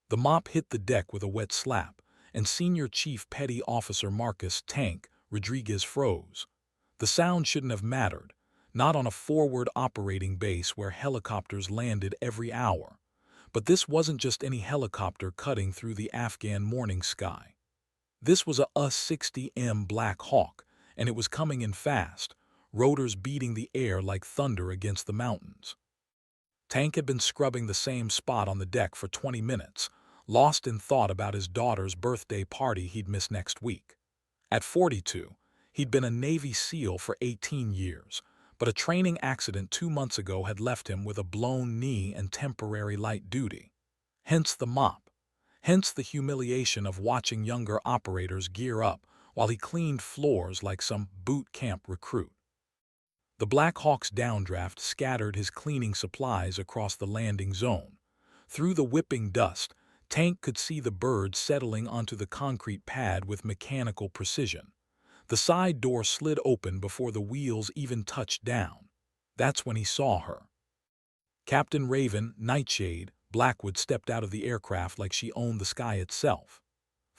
The mop hit the deck with a wet slap, and Senior Chief Petty Officer Marcus "Tank" Rodriguez froze. The sound shouldn't have mattered, not on a forward operating base where helicopters landed every hour. But this wasn't just any helicopter cutting through the Afghan morning sky. This was a U-60M Black Hawk, and it was coming in fast, rotors beating the air like thunder against the mountains. Tank had been scrubbing the same spot on the deck for 20 minutes, lost in thought about his daughter's birthday party he'd miss next week. At 42, he'd been a Navy SEAL for 18 years, but a training accident 2 months ago had left him with a blown knee and temporary light duty. Hence the mop. Hence the humiliation of watching younger operators gear up while he cleaned floors like some boot camp recruit. The Black Hawk's downdraft scattered his cleaning supplies across the landing zone. Through the whipping dust, Tank could see the bird settling onto the concrete pad with mechanical precision. The side door slid open before the wheels even touched down. That's when he saw her. Captain Raven Nightshade Blackwood stepped out of the aircraft like she owned the sky itself.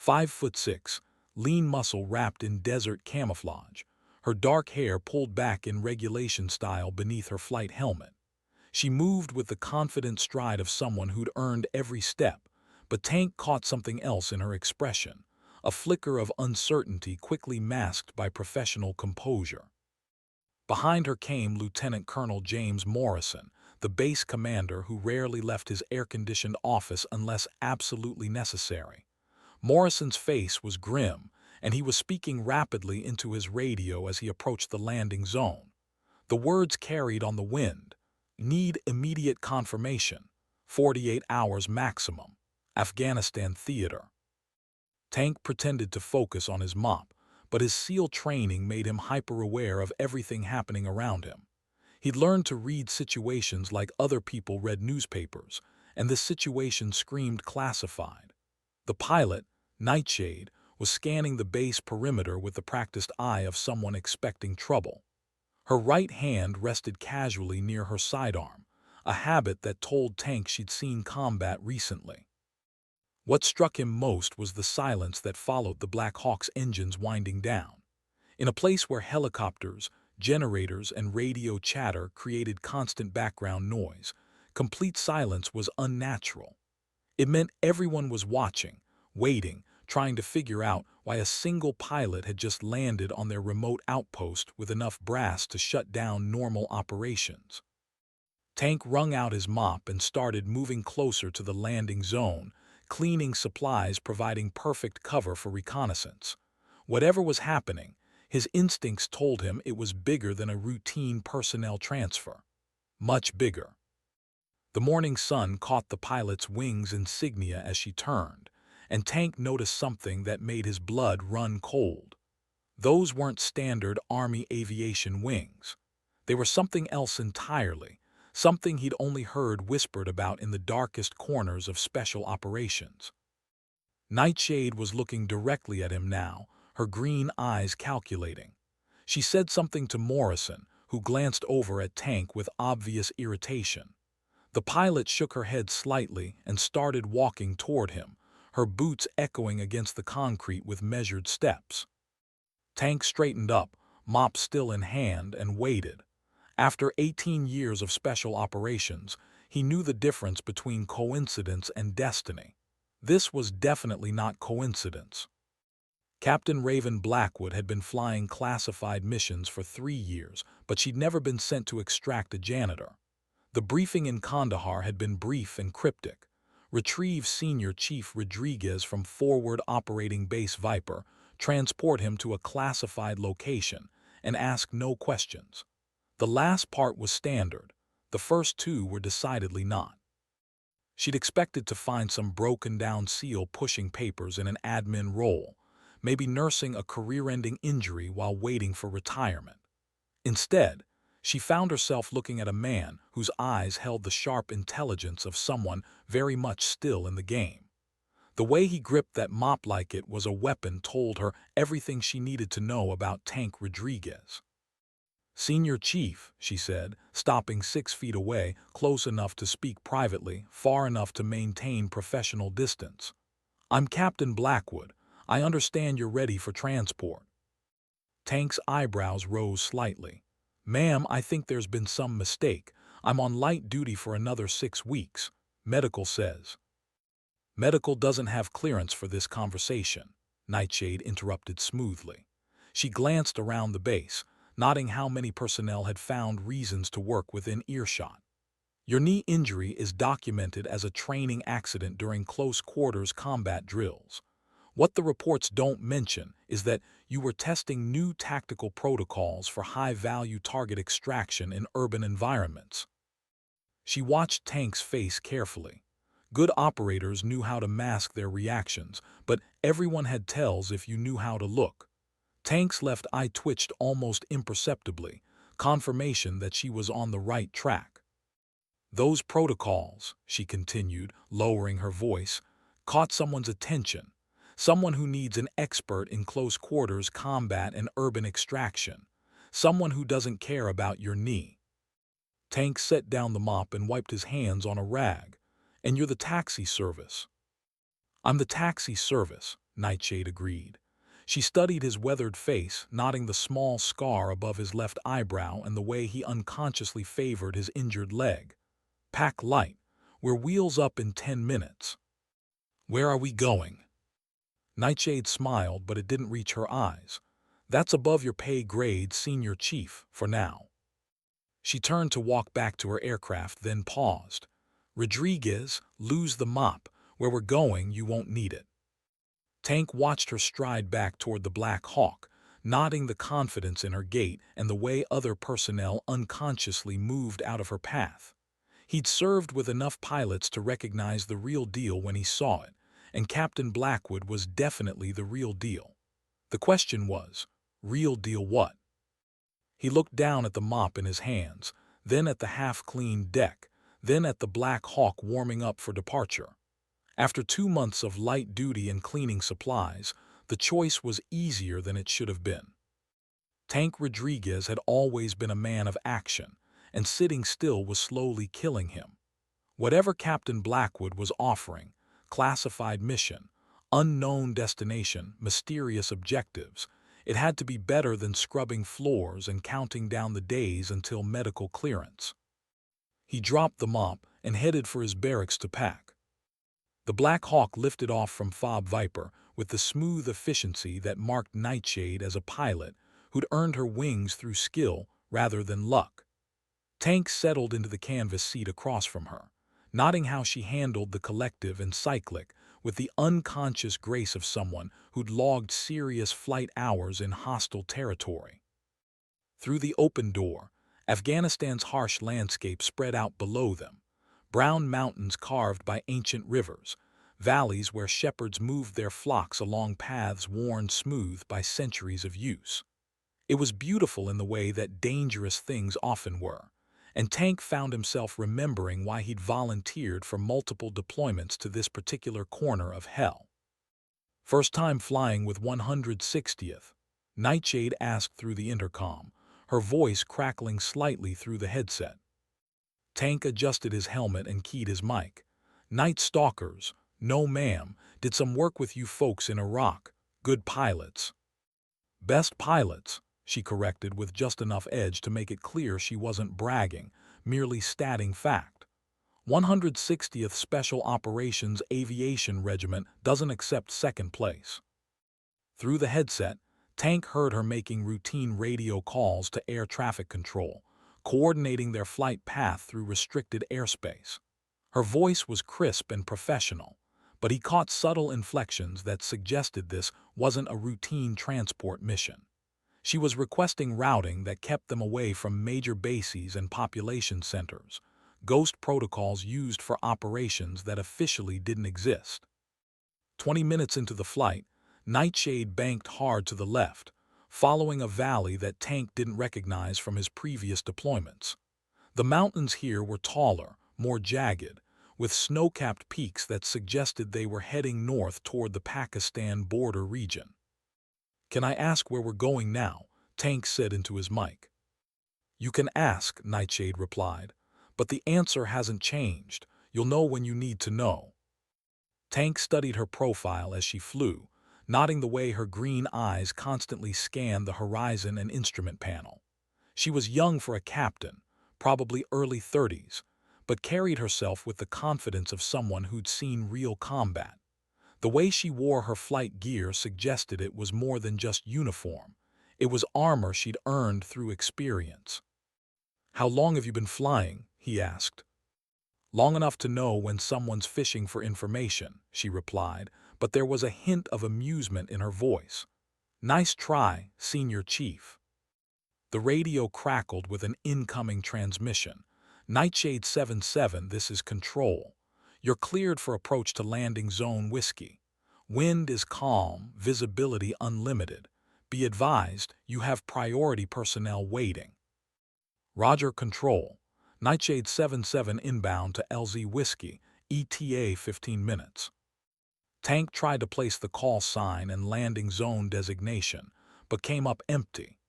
5'6", lean muscle wrapped in desert camouflage, her dark hair pulled back in regulation style beneath her flight helmet. She moved with the confident stride of someone who'd earned every step, but Tank caught something else in her expression, a flicker of uncertainty quickly masked by professional composure. Behind her came Lieutenant Colonel James Morrison, the base commander who rarely left his air-conditioned office unless absolutely necessary. Morrison's face was grim, and he was speaking rapidly into his radio as he approached the landing zone. The words carried on the wind: "Need immediate confirmation. 48 hours maximum. Afghanistan theater." Tank pretended to focus on his mop, but his SEAL training made him hyper-aware of everything happening around him. He'd learned to read situations like other people read newspapers, and this situation screamed classified. The pilot, Nightshade, was scanning the base perimeter with the practiced eye of someone expecting trouble. Her right hand rested casually near her sidearm, a habit that told Tank she'd seen combat recently. What struck him most was the silence that followed the Black Hawk's engines winding down. In a place where helicopters, generators, and radio chatter created constant background noise, complete silence was unnatural. It meant everyone was watching, waiting, trying to figure out why a single pilot had just landed on their remote outpost with enough brass to shut down normal operations. Tank wrung out his mop and started moving closer to the landing zone, cleaning supplies providing perfect cover for reconnaissance. Whatever was happening, his instincts told him it was bigger than a routine personnel transfer. Much bigger. The morning sun caught the pilot's wings insignia as she turned, and Tank noticed something that made his blood run cold. Those weren't standard Army aviation wings. They were something else entirely, something he'd only heard whispered about in the darkest corners of special operations. Nightshade was looking directly at him now, her green eyes calculating. She said something to Morrison, who glanced over at Tank with obvious irritation. The pilot shook her head slightly and started walking toward him, her boots echoing against the concrete with measured steps. Tank straightened up, mop still in hand, and waited. After 18 years of special operations, he knew the difference between coincidence and destiny. This was definitely not coincidence. Captain Raven Blackwood had been flying classified missions for 3 years, but she'd never been sent to extract a janitor. The briefing in Kandahar had been brief and cryptic. Retrieve Senior Chief Rodriguez from Forward Operating Base Viper, transport him to a classified location, and ask no questions. The last part was standard. The first two were decidedly not. She'd expected to find some broken-down SEAL pushing papers in an admin role, maybe nursing a career-ending injury while waiting for retirement. Instead, she found herself looking at a man whose eyes held the sharp intelligence of someone very much still in the game. The way he gripped that mop like it was a weapon told her everything she needed to know about Tank Rodriguez. Senior Chief, she said, stopping 6 feet away, close enough to speak privately, far enough to maintain professional distance. I'm Captain Blackwood. I understand you're ready for transport. Tank's eyebrows rose slightly. Ma'am, I think there's been some mistake. I'm on light duty for another 6 weeks. Medical says. Medical doesn't have clearance for this conversation, Nightshade interrupted smoothly. She glanced around the base, noting how many personnel had found reasons to work within earshot. Your knee injury is documented as a training accident during close-quarters combat drills. What the reports don't mention is that you were testing new tactical protocols for high-value target extraction in urban environments. She watched Tank's face carefully. Good operators knew how to mask their reactions, but everyone had tells if you knew how to look. Tank's left eye twitched almost imperceptibly, confirmation that she was on the right track. Those protocols, she continued, lowering her voice, caught someone's attention. Someone who needs an expert in close-quarters combat and urban extraction. Someone who doesn't care about your knee. Tank set down the mop and wiped his hands on a rag. And you're the taxi service. I'm the taxi service, Nightshade agreed. She studied his weathered face, noting the small scar above his left eyebrow and the way he unconsciously favored his injured leg. Pack light. We're wheels up in 10 minutes. Where are we going? Nightshade smiled, but it didn't reach her eyes. That's above your pay grade, Senior Chief, for now. She turned to walk back to her aircraft, then paused. Rodriguez, lose the mop. Where we're going, you won't need it. Tank watched her stride back toward the Black Hawk, nodding the confidence in her gait and the way other personnel unconsciously moved out of her path. He'd served with enough pilots to recognize the real deal when he saw it, and Captain Blackwood was definitely the real deal. The question was, real deal what? He looked down at the mop in his hands, then at the half-cleaned deck, then at the Black Hawk warming up for departure. After 2 months of light duty and cleaning supplies, the choice was easier than it should have been. Tank Rodriguez had always been a man of action, and sitting still was slowly killing him. Whatever Captain Blackwood was offering, classified mission, unknown destination, mysterious objectives, it had to be better than scrubbing floors and counting down the days until medical clearance. He dropped the mop and headed for his barracks to pack. The Black Hawk lifted off from Fob Viper with the smooth efficiency that marked Nightshade as a pilot who'd earned her wings through skill rather than luck. Tank settled into the canvas seat across from her, noting how she handled the collective and cyclic with the unconscious grace of someone who'd logged serious flight hours in hostile territory. Through the open door, Afghanistan's harsh landscape spread out below them, brown mountains carved by ancient rivers, valleys where shepherds moved their flocks along paths worn smooth by centuries of use. It was beautiful in the way that dangerous things often were, and Tank found himself remembering why he'd volunteered for multiple deployments to this particular corner of hell. First time flying with 160th, Nightshade asked through the intercom, her voice crackling slightly through the headset. Tank adjusted his helmet and keyed his mic. Night Stalkers, no ma'am, did some work with you folks in Iraq, good pilots. Best pilots, she corrected with just enough edge to make it clear she wasn't bragging, merely stating fact. 160th Special Operations Aviation Regiment doesn't accept second place. Through the headset, Tank heard her making routine radio calls to air traffic control, coordinating their flight path through restricted airspace. Her voice was crisp and professional, but he caught subtle inflections that suggested this wasn't a routine transport mission. She was requesting routing that kept them away from major bases and population centers, ghost protocols used for operations that officially didn't exist. 20 minutes into the flight, Nightshade banked hard to the left, following a valley that Tank didn't recognize from his previous deployments. The mountains here were taller, more jagged, with snow-capped peaks that suggested they were heading north toward the Pakistan border region. Can I ask where we're going now? Tank said into his mic. You can ask, Nightshade replied. But the answer hasn't changed. You'll know when you need to know. Tank studied her profile as she flew, nodding the way her green eyes constantly scanned the horizon and instrument panel. She was young for a captain, probably early 30s, but carried herself with the confidence of someone who'd seen real combat. The way she wore her flight gear suggested it was more than just uniform. It was armor she'd earned through experience. "How long have you been flying?" he asked. "Long enough to know when someone's fishing for information," she replied, but there was a hint of amusement in her voice. "Nice try, Senior Chief." The radio crackled with an incoming transmission. "Nightshade 77, this is Control. You're cleared for approach to landing zone Whiskey. Wind is calm, visibility unlimited. Be advised, you have priority personnel waiting." "Roger, Control. Nightshade 77 inbound to LZ Whiskey, ETA 15 minutes. Tank tried to place the call sign and landing zone designation, but came up empty.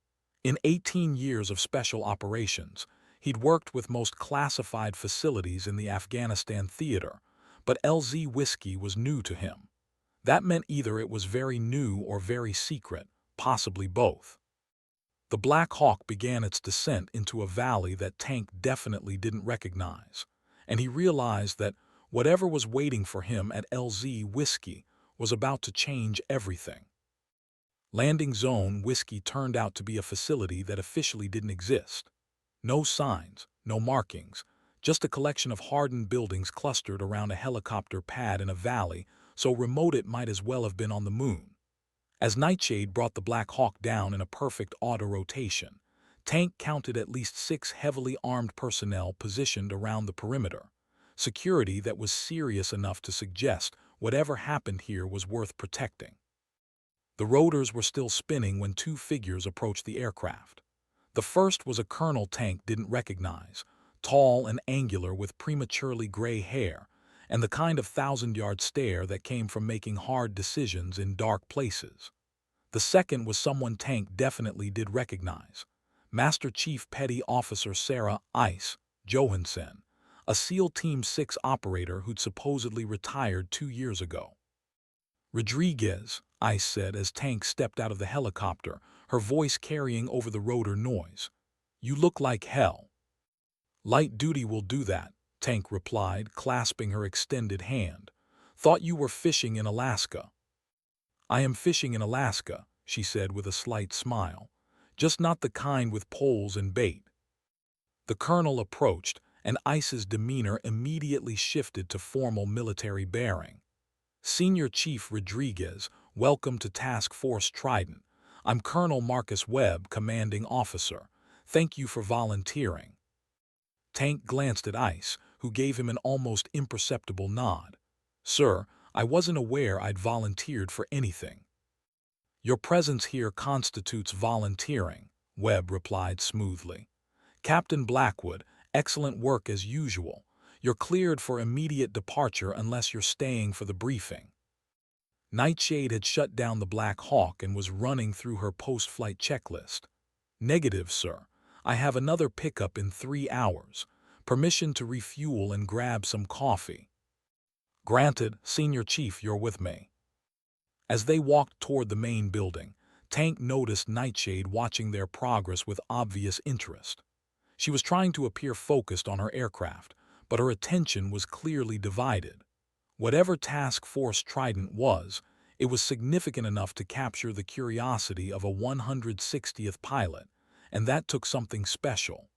In 18 years of special operations, he'd worked with most classified facilities in the Afghanistan theater, but LZ Whiskey was new to him. That meant either it was very new or very secret, possibly both. The Black Hawk began its descent into a valley that Tank definitely didn't recognize, and he realized that whatever was waiting for him at LZ Whiskey was about to change everything. Landing Zone Whiskey turned out to be a facility that officially didn't exist. No signs, no markings, just a collection of hardened buildings clustered around a helicopter pad in a valley so remote it might as well have been on the moon. As Nightshade brought the Black Hawk down in a perfect auto-rotation, Tank counted at least 6 heavily armed personnel positioned around the perimeter, security that was serious enough to suggest whatever happened here was worth protecting. The rotors were still spinning when 2 figures approached the aircraft. The first was a colonel Tank didn't recognize, tall and angular with prematurely gray hair, and the kind of 1,000-yard stare that came from making hard decisions in dark places. The second was someone Tank definitely did recognize, Master Chief Petty Officer Sarah Ice Johansson, a SEAL Team 6 operator who'd supposedly retired 2 years ago. "Rodriguez," Ice said as Tank stepped out of the helicopter, her voice carrying over the rotor noise. "You look like hell." "Light duty will do that," Tank replied, clasping her extended hand. "Thought you were fishing in Alaska." "I am fishing in Alaska," she said with a slight smile. "Just not the kind with poles and bait." The colonel approached, and Ice's demeanor immediately shifted to formal military bearing. "Senior Chief Rodriguez, welcome to Task Force Trident. I'm Colonel Marcus Webb, commanding officer. Thank you for volunteering." Tank glanced at Ice, who gave him an almost imperceptible nod. "Sir, I wasn't aware I'd volunteered for anything." "Your presence here constitutes volunteering," Webb replied smoothly. "Captain Blackwood, excellent work as usual. You're cleared for immediate departure unless you're staying for the briefing." Nightshade had shut down the Black Hawk and was running through her post-flight checklist. "Negative, sir. I have another pickup in 3 hours. Permission to refuel and grab some coffee." "Granted, Senior Chief, you're with me." As they walked toward the main building, Tank noticed Nightshade watching their progress with obvious interest. She was trying to appear focused on her aircraft, but her attention was clearly divided. Whatever Task Force Trident was, it was significant enough to capture the curiosity of a 160th pilot, and that took something special.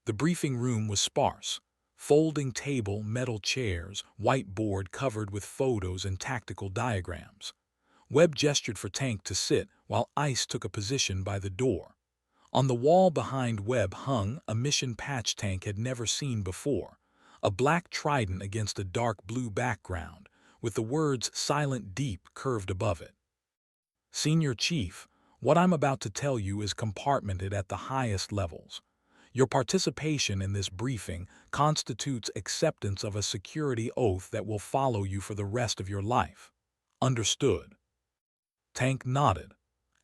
The briefing room was sparse. Folding table, metal chairs, whiteboard covered with photos and tactical diagrams. Webb gestured for Tank to sit while Ice took a position by the door. On the wall behind Webb hung a mission patch Tank had never seen before, a black trident against a dark blue background, with the words Silent Deep curved above it. "Senior Chief, what I'm about to tell you is compartmented at the highest levels. Your participation in this briefing constitutes acceptance of a security oath that will follow you for the rest of your life. Understood?" Tank nodded.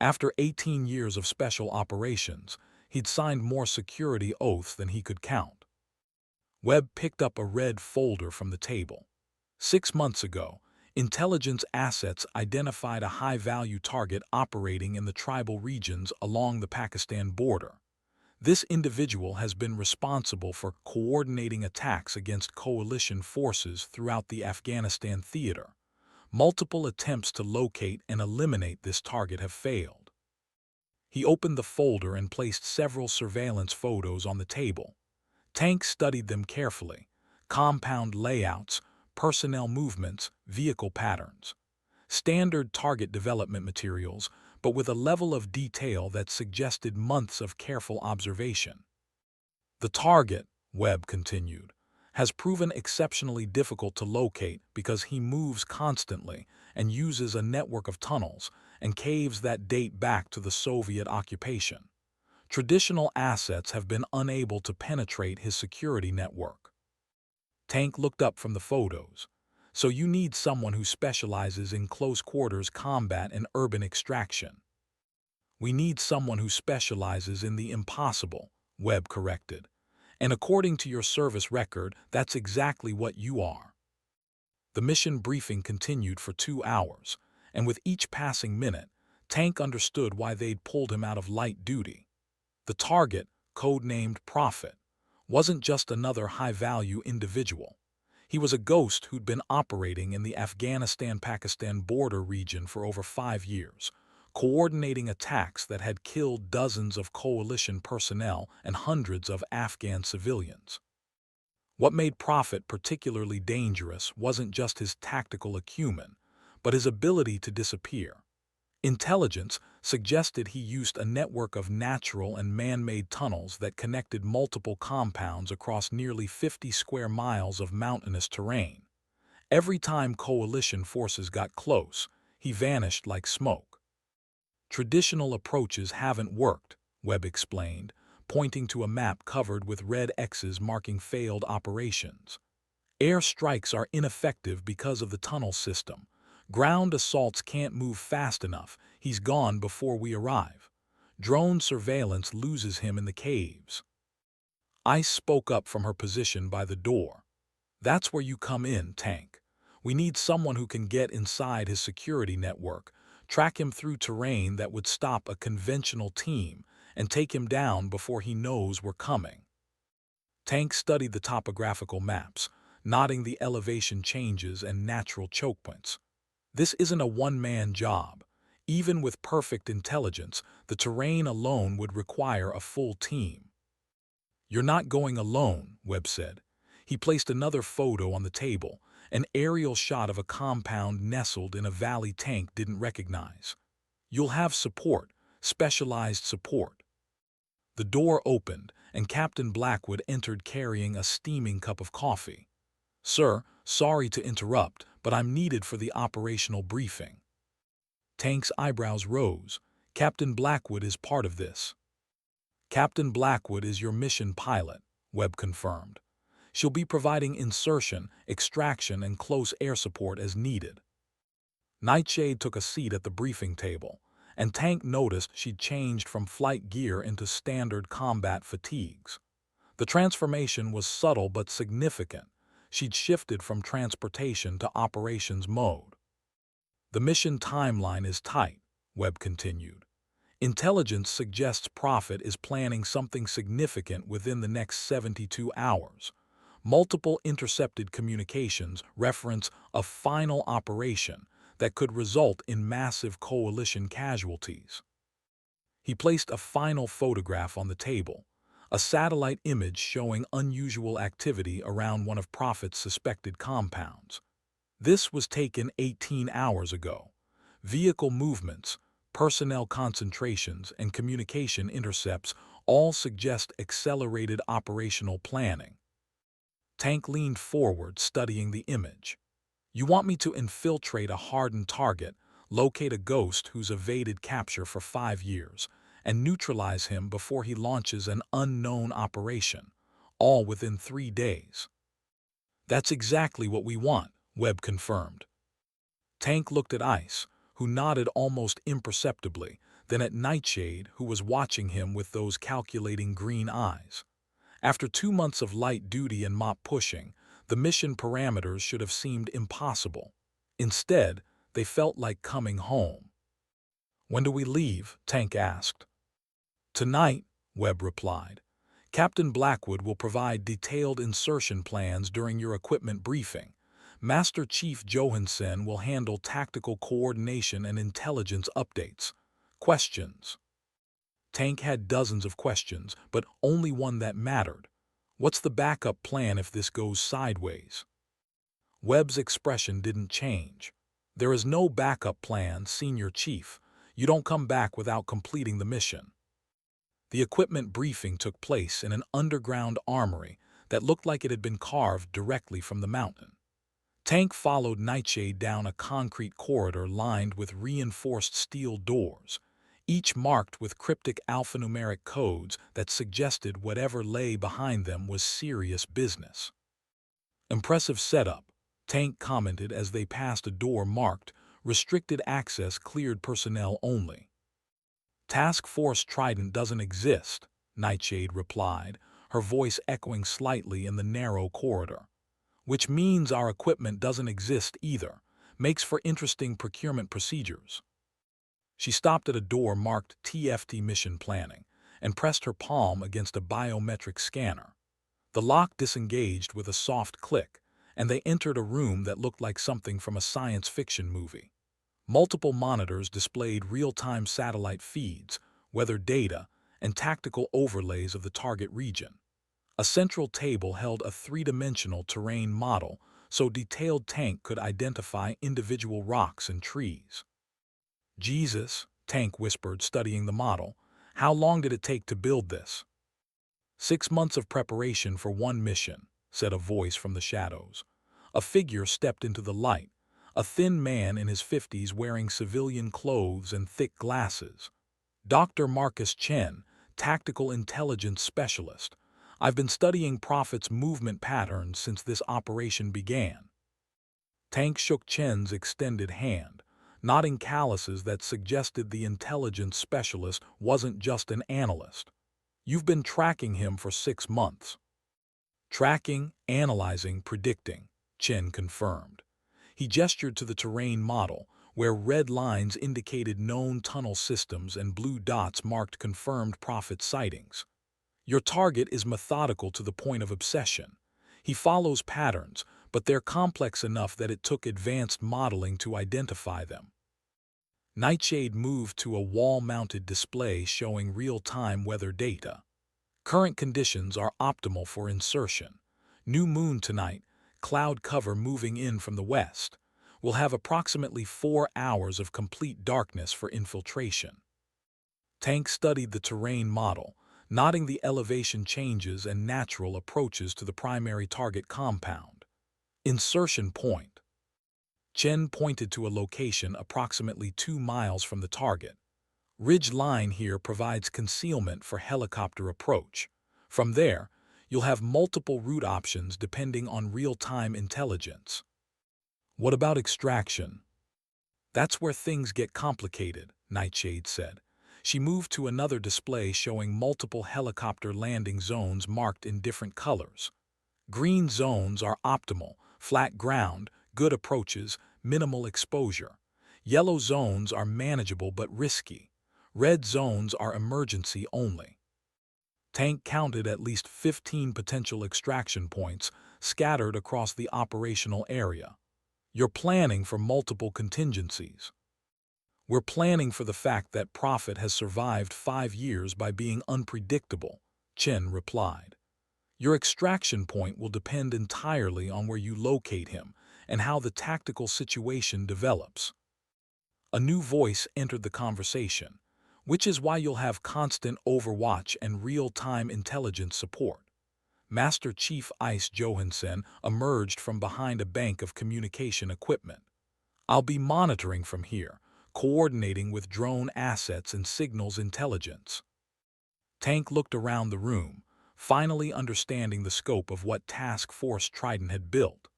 After 18 years of special operations, He'd signed more security oaths than he could count. Webb picked up a red folder from the table. 6 months ago, intelligence assets identified a high-value target operating in the tribal regions along the Pakistan border. This individual has been responsible for coordinating attacks against coalition forces throughout the Afghanistan theater. Multiple attempts to locate and eliminate this target have failed. He opened the folder and placed several surveillance photos on the table. Tank studied them carefully: compound layouts, personnel movements, vehicle patterns. Standard target development materials, but with a level of detail that suggested months of careful observation. The target, Webb continued, has proven exceptionally difficult to locate because he moves constantly and uses a network of tunnels and caves that date back to the Soviet occupation. Traditional assets have been unable to penetrate his security network. Tank looked up from the photos. So you need someone who specializes in close-quarters combat and urban extraction. We need someone who specializes in the impossible, Webb corrected. And according to your service record, that's exactly what you are. The mission briefing continued for 2 hours, and with each passing minute, Tank understood why they'd pulled him out of light duty. The target, codenamed Prophet, wasn't just another high-value individual. He was a ghost who'd been operating in the Afghanistan-Pakistan border region for over 5 years, coordinating attacks that had killed dozens of coalition personnel and hundreds of Afghan civilians. What made Prophet particularly dangerous wasn't just his tactical acumen, but his ability to disappear. Intelligence suggested he used a network of natural and man-made tunnels that connected multiple compounds across nearly 50 square miles of mountainous terrain. Every time coalition forces got close, he vanished like smoke. Traditional approaches haven't worked, Webb explained, pointing to a map covered with red X's marking failed operations. Air strikes are ineffective because of the tunnel system. Ground assaults can't move fast enough. He's gone before we arrive. Drone surveillance loses him in the caves. Ice spoke up from her position by the door. That's where you come in, Tank. We need someone who can get inside his security network, track him through terrain that would stop a conventional team, and take him down before he knows we're coming. Tank studied the topographical maps, noting the elevation changes and natural choke points. This isn't a one-man job. Even with perfect intelligence, the terrain alone would require a full team. You're not going alone, Webb said. He placed another photo on the table, an aerial shot of a compound nestled in a valley Tank didn't recognize. You'll have support, specialized support. The door opened, and Captain Blackwood entered carrying a steaming cup of coffee. Sir, sorry to interrupt, but I'm needed for the operational briefing. Tank's eyebrows rose. Captain Blackwood is part of this. Captain Blackwood is your mission pilot, Webb confirmed. She'll be providing insertion, extraction, and close air support as needed. Nightshade took a seat at the briefing table, and Tank noticed she'd changed from flight gear into standard combat fatigues. The transformation was subtle but significant. She'd shifted from transportation to operations mode. The mission timeline is tight, Webb continued. Intelligence suggests Prophet is planning something significant within the next 72 hours. Multiple intercepted communications reference a final operation that could result in massive coalition casualties. He placed a final photograph on the table, a satellite image showing unusual activity around one of Prophet's suspected compounds. This was taken 18 hours ago. Vehicle movements, personnel concentrations, and communication intercepts all suggest accelerated operational planning. Tank leaned forward, studying the image. You want me to infiltrate a hardened target, locate a ghost who's evaded capture for 5 years, and neutralize him before he launches an unknown operation, all within 3 days. That's exactly what we want, Webb confirmed. Tank looked at Ice, who nodded almost imperceptibly, then at Nightshade, who was watching him with those calculating green eyes. After 2 months of light duty and mop pushing, the mission parameters should have seemed impossible. Instead, they felt like coming home. "When do we leave?" Tank asked. "Tonight," Webb replied. "Captain Blackwood will provide detailed insertion plans during your equipment briefing. Master Chief Johansen will handle tactical coordination and intelligence updates. Questions?" Tank had dozens of questions, but only one that mattered. "What's the backup plan if this goes sideways?" Webb's expression didn't change. "There is no backup plan, Senior Chief. You don't come back without completing the mission." The equipment briefing took place in an underground armory that looked like it had been carved directly from the mountain. Tank followed Nightshade down a concrete corridor lined with reinforced steel doors, each marked with cryptic alphanumeric codes that suggested whatever lay behind them was serious business. "Impressive setup," Tank commented as they passed a door marked "Restricted Access Cleared Personnel Only." "Task Force Trident doesn't exist," Nightshade replied, her voice echoing slightly in the narrow corridor. "Which means our equipment doesn't exist either. Makes for interesting procurement procedures." She stopped at a door marked TFT Mission Planning and pressed her palm against a biometric scanner. The lock disengaged with a soft click, and they entered a room that looked like something from a science fiction movie. Multiple monitors displayed real-time satellite feeds, weather data, and tactical overlays of the target region. A central table held a three-dimensional terrain model so detailed Tank could identify individual rocks and trees. "Jesus," Tank whispered, studying the model. "How long did it take to build this?" 6 months of preparation for one mission," said a voice from the shadows. A figure stepped into the light, a thin man in his 50s wearing civilian clothes and thick glasses. "Dr. Marcus Chen, Tactical Intelligence Specialist. I've been studying Prophet's movement patterns since this operation began." Tank shook Chen's extended hand, nodding calluses that suggested the intelligence specialist wasn't just an analyst. "You've been tracking him for 6 months." "Tracking, analyzing, predicting," Chen confirmed. He gestured to the terrain model, where red lines indicated known tunnel systems and blue dots marked confirmed Prophet sightings. "Your target is methodical to the point of obsession. He follows patterns, but they're complex enough that it took advanced modeling to identify them." Nightshade moved to a wall-mounted display showing real-time weather data. "Current conditions are optimal for insertion. New moon tonight, cloud cover moving in from the west. We'll have approximately 4 hours of complete darkness for infiltration." Tank studied the terrain model, noting the elevation changes and natural approaches to the primary target compound. "Insertion point." Chen pointed to a location approximately 2 miles from the target. "Ridge line here provides concealment for helicopter approach. From there, you'll have multiple route options depending on real-time intelligence." "What about extraction?" "That's where things get complicated," Nightshade said. She moved to another display showing multiple helicopter landing zones marked in different colors. "Green zones are optimal, flat ground, good approaches, minimal exposure. Yellow zones are manageable but risky. Red zones are emergency only." Tank counted at least 15 potential extraction points scattered across the operational area. "You're planning for multiple contingencies." "We're planning for the fact that Prophet has survived 5 years by being unpredictable," Chen replied. "Your extraction point will depend entirely on where you locate him and how the tactical situation develops." A new voice entered the conversation, "Which is why you'll have constant overwatch and real-time intelligence support." Master Chief Ice Johansen emerged from behind a bank of communication equipment. "I'll be monitoring from here, coordinating with drone assets and signals intelligence." Tank looked around the room, finally understanding the scope of what Task Force Trident had built.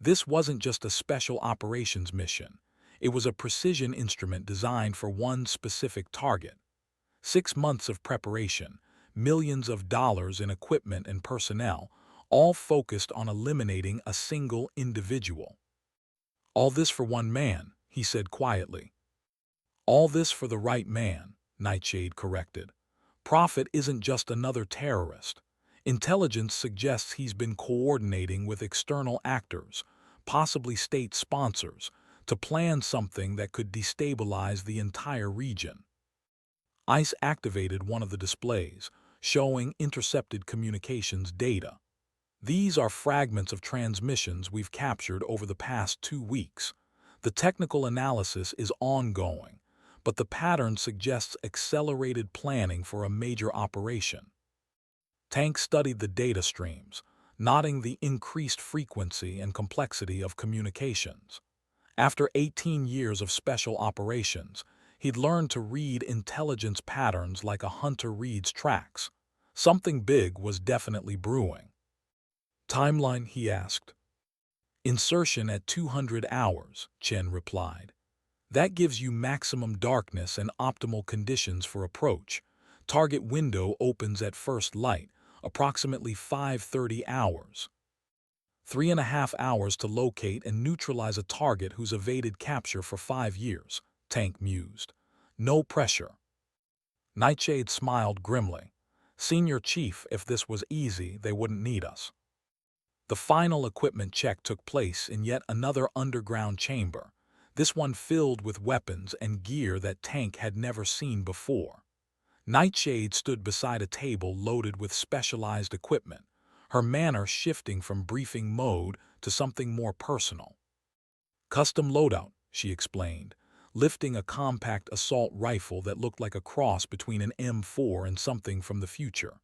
This wasn't just a special operations mission. It was a precision instrument designed for one specific target. 6 months of preparation, millions of dollars in equipment and personnel, all focused on eliminating a single individual. All this for one man, he said quietly. All this for the right man, Nightshade corrected. Prophet isn't just another terrorist. Intelligence suggests he's been coordinating with external actors, possibly state sponsors, to plan something that could destabilize the entire region. ICE activated one of the displays, showing intercepted communications data. These are fragments of transmissions we've captured over the past 2 weeks. The technical analysis is ongoing, but the pattern suggests accelerated planning for a major operation. Tank studied the data streams, noting the increased frequency and complexity of communications. After 18 years of special operations, he'd learned to read intelligence patterns like a hunter reads tracks. Something big was definitely brewing. Timeline, he asked. Insertion at 200 hours, Chen replied. That gives you maximum darkness and optimal conditions for approach. Target window opens at first light, approximately 5:30 hours. 3.5 hours to locate and neutralize a target who's evaded capture for 5 years, Tank mused. No pressure. Nightshade smiled grimly. Senior Chief, if this was easy, they wouldn't need us. The final equipment check took place in yet another underground chamber, this one filled with weapons and gear that Tank had never seen before. Nightshade stood beside a table loaded with specialized equipment, her manner shifting from briefing mode to something more personal. Custom loadout, she explained, lifting a compact assault rifle that looked like a cross between an M4 and something from the future.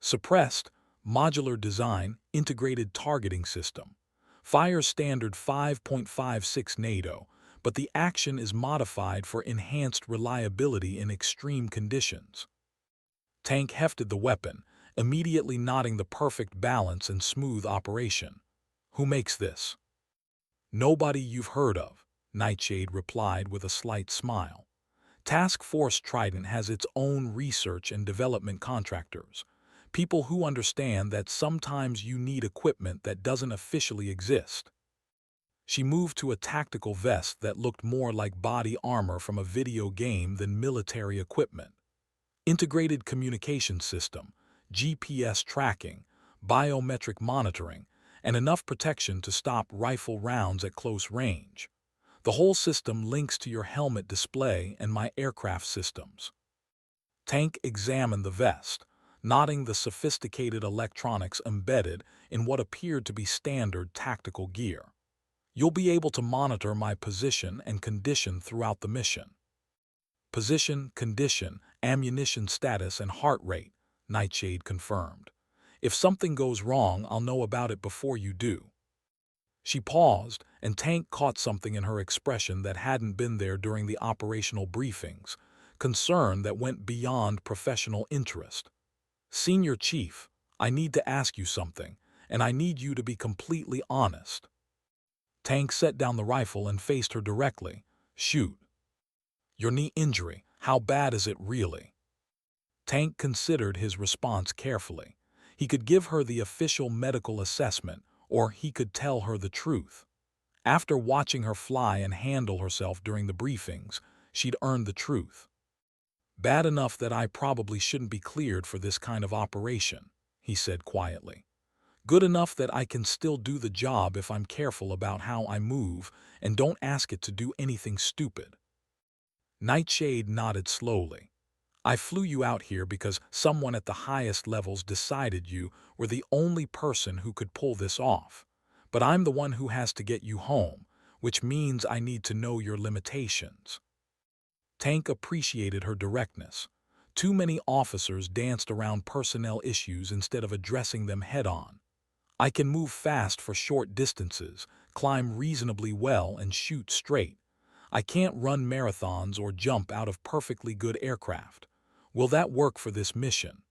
Suppressed, modular design, integrated targeting system. Fires standard 5.56 NATO, but the action is modified for enhanced reliability in extreme conditions. Tank hefted the weapon, immediately nodding the perfect balance and smooth operation. Who makes this? Nobody you've heard of, Nightshade replied with a slight smile. Task Force Trident has its own research and development contractors, people who understand that sometimes you need equipment that doesn't officially exist. She moved to a tactical vest that looked more like body armor from a video game than military equipment. Integrated communication system, GPS tracking, biometric monitoring, and enough protection to stop rifle rounds at close range. The whole system links to your helmet display and my aircraft systems. Tank examined the vest, noting the sophisticated electronics embedded in what appeared to be standard tactical gear. You'll be able to monitor my position and condition throughout the mission. Position, condition, ammunition status, and heart rate, Nightshade confirmed. If something goes wrong, I'll know about it before you do. She paused, and Tank caught something in her expression that hadn't been there during the operational briefings, concern that went beyond professional interest. Senior Chief, I need to ask you something, and I need you to be completely honest. Tank set down the rifle and faced her directly. Shoot. Your knee injury, how bad is it really? Tank considered his response carefully. He could give her the official medical assessment, or he could tell her the truth. After watching her fly and handle herself during the briefings, she'd earned the truth. Bad enough that I probably shouldn't be cleared for this kind of operation, he said quietly. Good enough that I can still do the job if I'm careful about how I move and don't ask it to do anything stupid. Nightshade nodded slowly. I flew you out here because someone at the highest levels decided you were the only person who could pull this off. But I'm the one who has to get you home, which means I need to know your limitations. Tank appreciated her directness. Too many officers danced around personnel issues instead of addressing them head-on. I can move fast for short distances, climb reasonably well, and shoot straight. I can't run marathons or jump out of perfectly good aircraft. Will that work for this mission?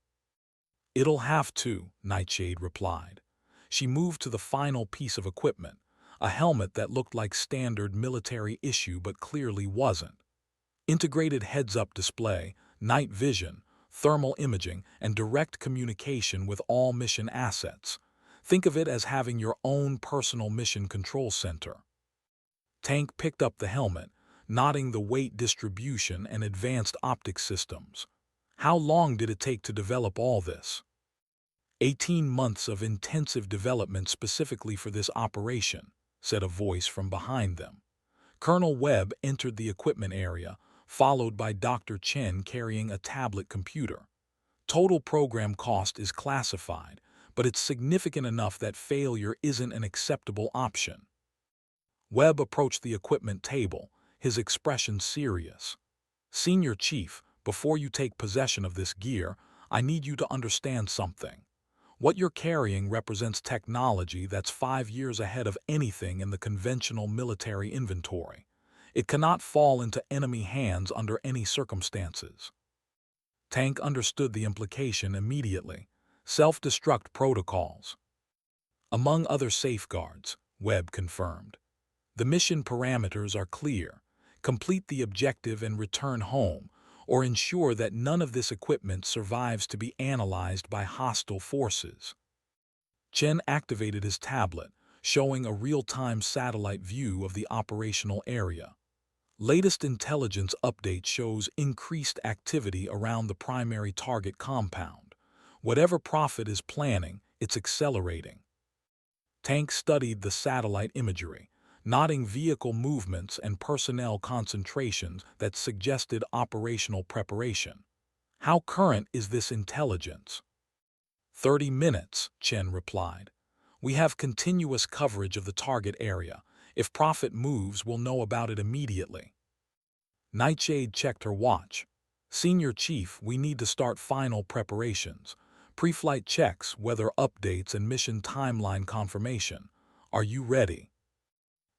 It'll have to, Nightshade replied. She moved to the final piece of equipment, a helmet that looked like standard military issue but clearly wasn't. Integrated heads-up display, night vision, thermal imaging, and direct communication with all mission assets. Think of it as having your own personal mission control center. Tank picked up the helmet, noting the weight distribution and advanced optics systems. How long did it take to develop all this? 18 months of intensive development specifically for this operation, said a voice from behind them. Colonel Webb entered the equipment area, followed by Dr. Chen carrying a tablet computer. Total program cost is classified, but it's significant enough that failure isn't an acceptable option. Webb approached the equipment table, his expression serious. Senior Chief, before you take possession of this gear, I need you to understand something. What you're carrying represents technology that's 5 years ahead of anything in the conventional military inventory. It cannot fall into enemy hands under any circumstances. Tank understood the implication immediately. Self-destruct protocols. Among other safeguards, Webb confirmed. The mission parameters are clear. Complete the objective and return home, or ensure that none of this equipment survives to be analyzed by hostile forces. Chen activated his tablet, showing a real-time satellite view of the operational area. Latest intelligence update shows increased activity around the primary target compound. Whatever Prophet is planning, it's accelerating. Tank studied the satellite imagery, noting vehicle movements and personnel concentrations that suggested operational preparation. How current is this intelligence? 30 minutes, Chen replied. We have continuous coverage of the target area. If Prophet moves, we'll know about it immediately. Nightshade checked her watch. Senior Chief, we need to start final preparations. Pre-flight checks, weather updates, and mission timeline confirmation. Are you ready?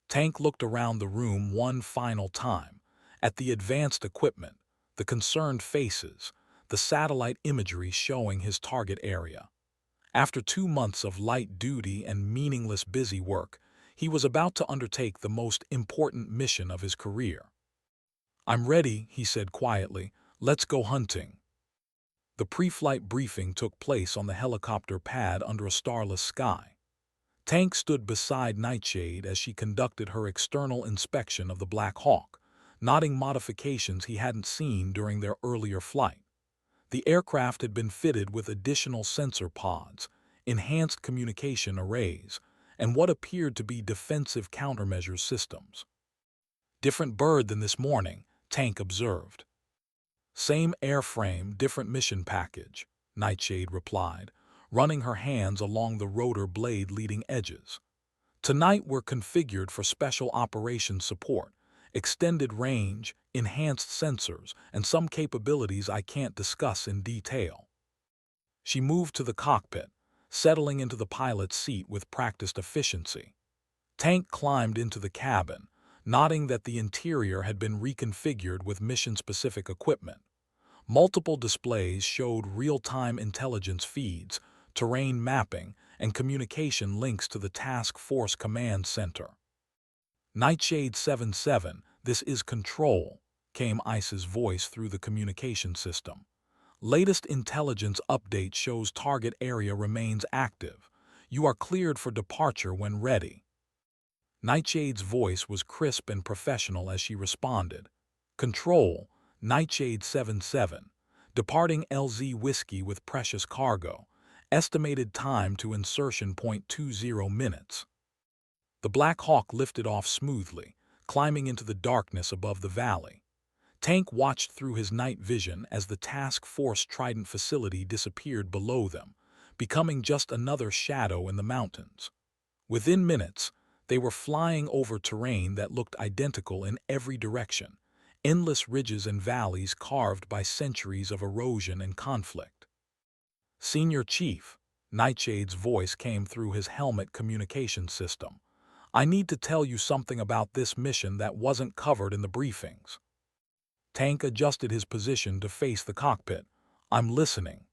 Tank looked around the room one final time, at the advanced equipment, the concerned faces, the satellite imagery showing his target area. After 2 months of light duty and meaningless busy work, he was about to undertake the most important mission of his career. I'm ready, he said quietly. Let's go hunting. The pre-flight briefing took place on the helicopter pad under a starless sky. Tank stood beside Nightshade as she conducted her external inspection of the Black Hawk, noting modifications he hadn't seen during their earlier flight. The aircraft had been fitted with additional sensor pods, enhanced communication arrays, and what appeared to be defensive countermeasure systems. Different bird than this morning, Tank observed. Same airframe, different mission package, Nightshade replied, running her hands along the rotor blade leading edges. Tonight we're configured for special operations support, extended range, enhanced sensors, and some capabilities I can't discuss in detail. She moved to the cockpit, settling into the pilot's seat with practiced efficiency. Tank climbed into the cabin, noting that the interior had been reconfigured with mission-specific equipment. Multiple displays showed real-time intelligence feeds, terrain mapping, and communication links to the Task Force Command Center. Nightshade 7-7, this is Control, came Ice's voice through the communication system. Latest intelligence update shows target area remains active. You are cleared for departure when ready. Nightshade's voice was crisp and professional as she responded. Control, Nightshade 7-7, departing LZ Whiskey with precious cargo. Estimated time to insertion 0.20 minutes. The Black Hawk lifted off smoothly, climbing into the darkness above the valley. Tank watched through his night vision as the Task Force Trident facility disappeared below them, becoming just another shadow in the mountains. Within minutes, they were flying over terrain that looked identical in every direction, endless ridges and valleys carved by centuries of erosion and conflict. Senior Chief, Nightshade's voice came through his helmet communication system. I need to tell you something about this mission that wasn't covered in the briefings. Tank adjusted his position to face the cockpit. I'm listening.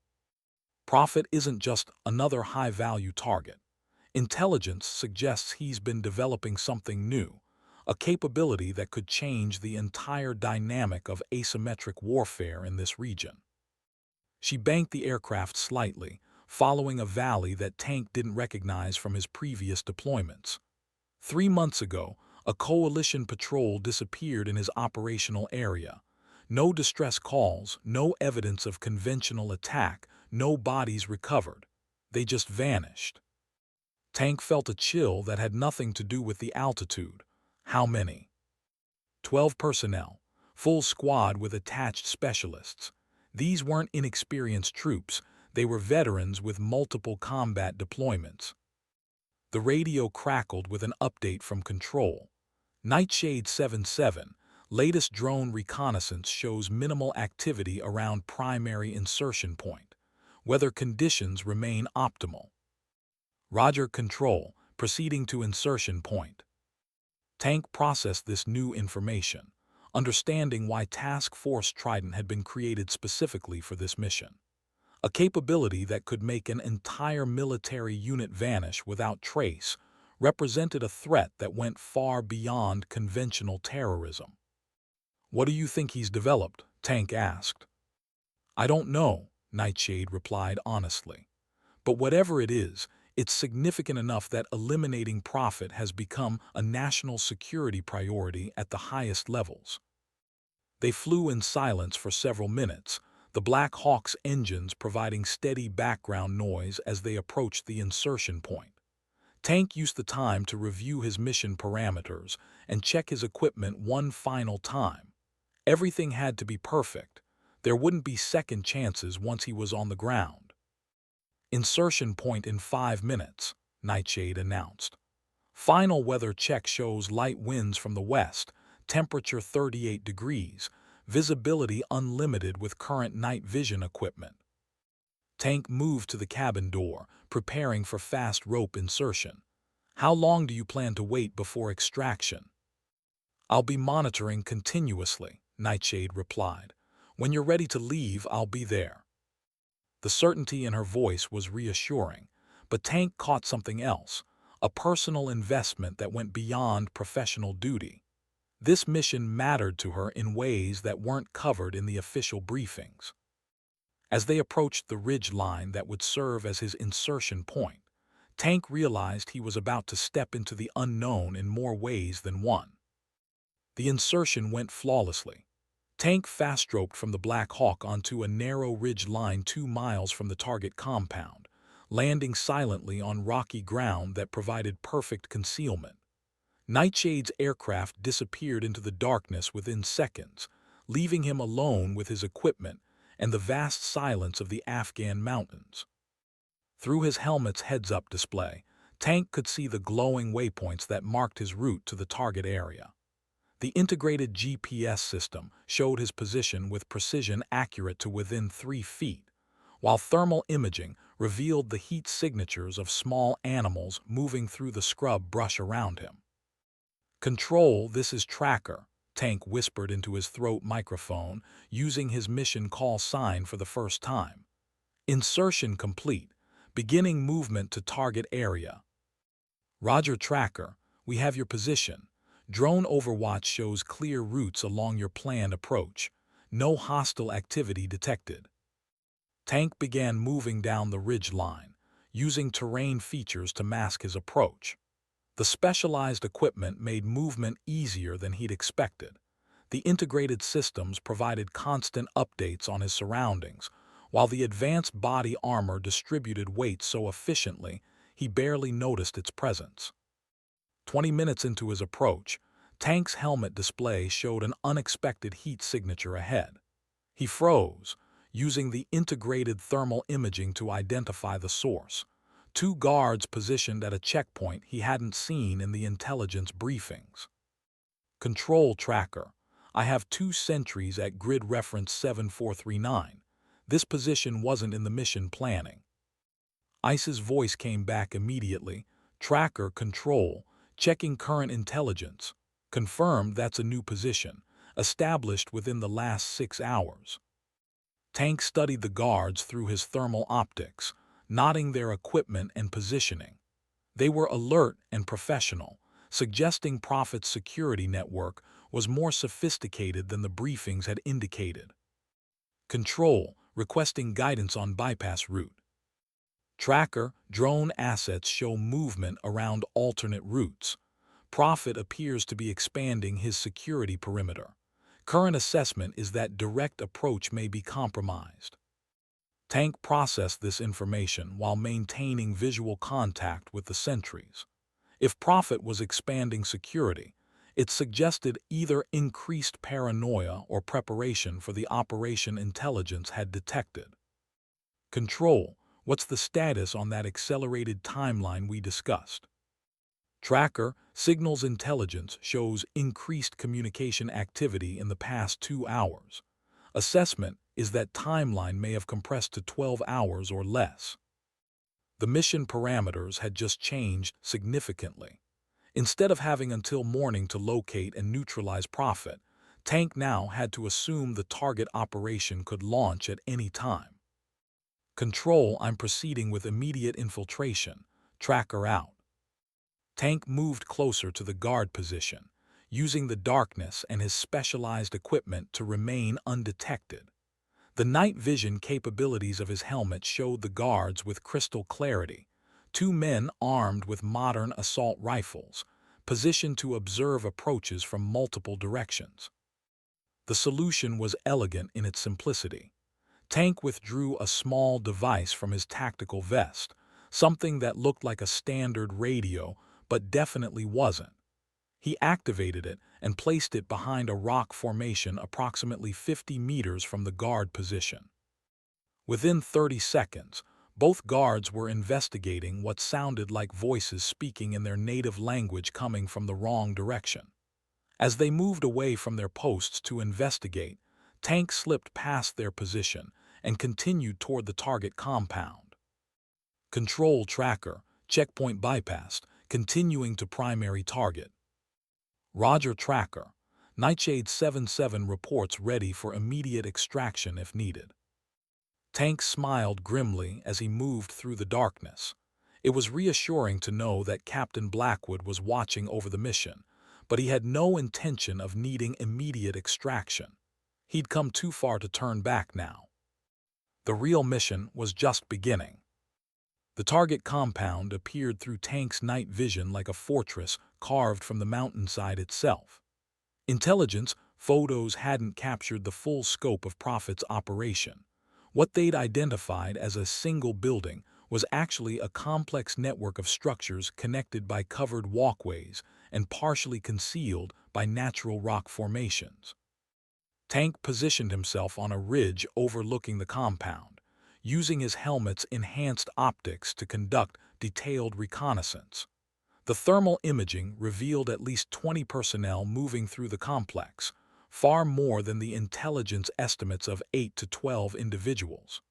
Prophet isn't just another high-value target. Intelligence suggests he's been developing something new, a capability that could change the entire dynamic of asymmetric warfare in this region. She banked the aircraft slightly, following a valley that Tank didn't recognize from his previous deployments. 3 months ago, a coalition patrol disappeared in his operational area. No distress calls, no evidence of conventional attack, no bodies recovered. They just vanished. Tank felt a chill that had nothing to do with the altitude. How many? 12 personnel, full squad with attached specialists. These weren't inexperienced troops, they were veterans with multiple combat deployments. The radio crackled with an update from Control. Nightshade 77, latest drone reconnaissance shows minimal activity around primary insertion point. Weather conditions remain optimal. Roger, Control, proceeding to insertion point. Tank processed this new information, understanding why Task Force Trident had been created specifically for this mission. A capability that could make an entire military unit vanish without trace represented a threat that went far beyond conventional terrorism. "What do you think he's developed?" Tank asked. "I don't know," Nightshade replied honestly. "But whatever it is, it's significant enough that eliminating profit has become a national security priority at the highest levels." They flew in silence for several minutes, the Black Hawk's engines providing steady background noise as they approached the insertion point. Tank used the time to review his mission parameters and check his equipment one final time. Everything had to be perfect. There wouldn't be second chances once he was on the ground. "Insertion point in 5 minutes," Nightshade announced. "Final weather check shows light winds from the west, temperature 38 degrees, visibility unlimited with current night vision equipment." Tank moved to the cabin door, preparing for fast rope insertion. "How long do you plan to wait before extraction?" "I'll be monitoring continuously," Nightshade replied. "When you're ready to leave, I'll be there." The certainty in her voice was reassuring, but Tank caught something else, a personal investment that went beyond professional duty. This mission mattered to her in ways that weren't covered in the official briefings. As they approached the ridge line that would serve as his insertion point, Tank realized he was about to step into the unknown in more ways than one. The insertion went flawlessly. Tank fast-roped from the Black Hawk onto a narrow ridge line 2 miles from the target compound, landing silently on rocky ground that provided perfect concealment. Nightshade's aircraft disappeared into the darkness within seconds, leaving him alone with his equipment and the vast silence of the Afghan mountains. Through his helmet's heads-up display, Tank could see the glowing waypoints that marked his route to the target area. The integrated GPS system showed his position with precision accurate to within 3 feet, while thermal imaging revealed the heat signatures of small animals moving through the scrub brush around him. "Control, this is Tracker," Tank whispered into his throat microphone, using his mission call sign for the first time. "Insertion complete. Beginning movement to target area." "Roger, Tracker. We have your position. Drone overwatch shows clear routes along your planned approach. No hostile activity detected." Tank began moving down the ridge line, using terrain features to mask his approach. The specialized equipment made movement easier than he'd expected. The integrated systems provided constant updates on his surroundings, while the advanced body armor distributed weight so efficiently he barely noticed its presence. 20 minutes into his approach, Tank's helmet display showed an unexpected heat signature ahead. He froze, using the integrated thermal imaging to identify the source. 2 guards positioned at a checkpoint he hadn't seen in the intelligence briefings. "Control, Tracker. I have 2 sentries at grid reference 7439. This position wasn't in the mission planning." Ice's voice came back immediately. "Tracker, Control. Checking current intelligence. Confirmed that's a new position, established within the last 6 hours." Tank studied the guards through his thermal optics, noting their equipment and positioning. They were alert and professional, suggesting Prophet's security network was more sophisticated than the briefings had indicated. Control, requesting guidance on bypass route. Tracker, drone assets show movement around alternate routes. Prophet appears to be expanding his security perimeter. Current assessment is that direct approach may be compromised. Tank processed this information while maintaining visual contact with the sentries. If Prophet was expanding security, it suggested either increased paranoia or preparation for the operation intelligence had detected. Control, what's the status on that accelerated timeline we discussed? Tracker, signals intelligence shows increased communication activity in the past 2 hours. Assessment is that timeline may have compressed to 12 hours or less. The mission parameters had just changed significantly. Instead of having until morning to locate and neutralize Prophet, Tank now had to assume the target operation could launch at any time. Control, I'm proceeding with immediate infiltration. Tracker out. Tank moved closer to the guard position, using the darkness and his specialized equipment to remain undetected. The night vision capabilities of his helmet showed the guards with crystal clarity. 2 men armed with modern assault rifles, positioned to observe approaches from multiple directions. The solution was elegant in its simplicity. Tank withdrew a small device from his tactical vest, something that looked like a standard radio but definitely wasn't. He activated it and placed it behind a rock formation approximately 50 meters from the guard position. Within 30 seconds, both guards were investigating what sounded like voices speaking in their native language coming from the wrong direction. As they moved away from their posts to investigate, Tank slipped past their position and continued toward the target compound. Control tracker, checkpoint bypassed, continuing to primary target. Roger tracker, Nightshade 77 reports ready for immediate extraction if needed. Tank smiled grimly as he moved through the darkness. It was reassuring to know that Captain Blackwood was watching over the mission, but he had no intention of needing immediate extraction. He'd come too far to turn back now. The real mission was just beginning. The target compound appeared through Tank's night vision like a fortress carved from the mountainside itself. Intelligence photos hadn't captured the full scope of Prophet's operation. What they'd identified as a single building was actually a complex network of structures connected by covered walkways and partially concealed by natural rock formations. Tank positioned himself on a ridge overlooking the compound, using his helmet's enhanced optics to conduct detailed reconnaissance. The thermal imaging revealed at least 20 personnel moving through the complex, far more than the intelligence estimates of 8 to 12 individuals.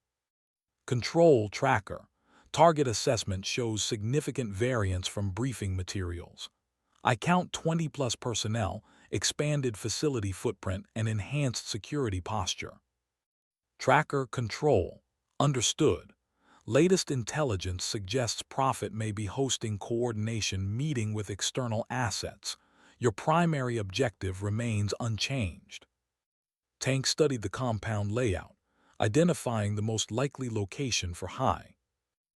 Control tracker, target assessment shows significant variance from briefing materials. I count 20-plus personnel, expanded facility footprint, and enhanced security posture. Tracker control, understood. Latest intelligence suggests Prophet may be hosting coordination meeting with external assets. Your primary objective remains unchanged. Tank studied the compound layout, identifying the most likely location for high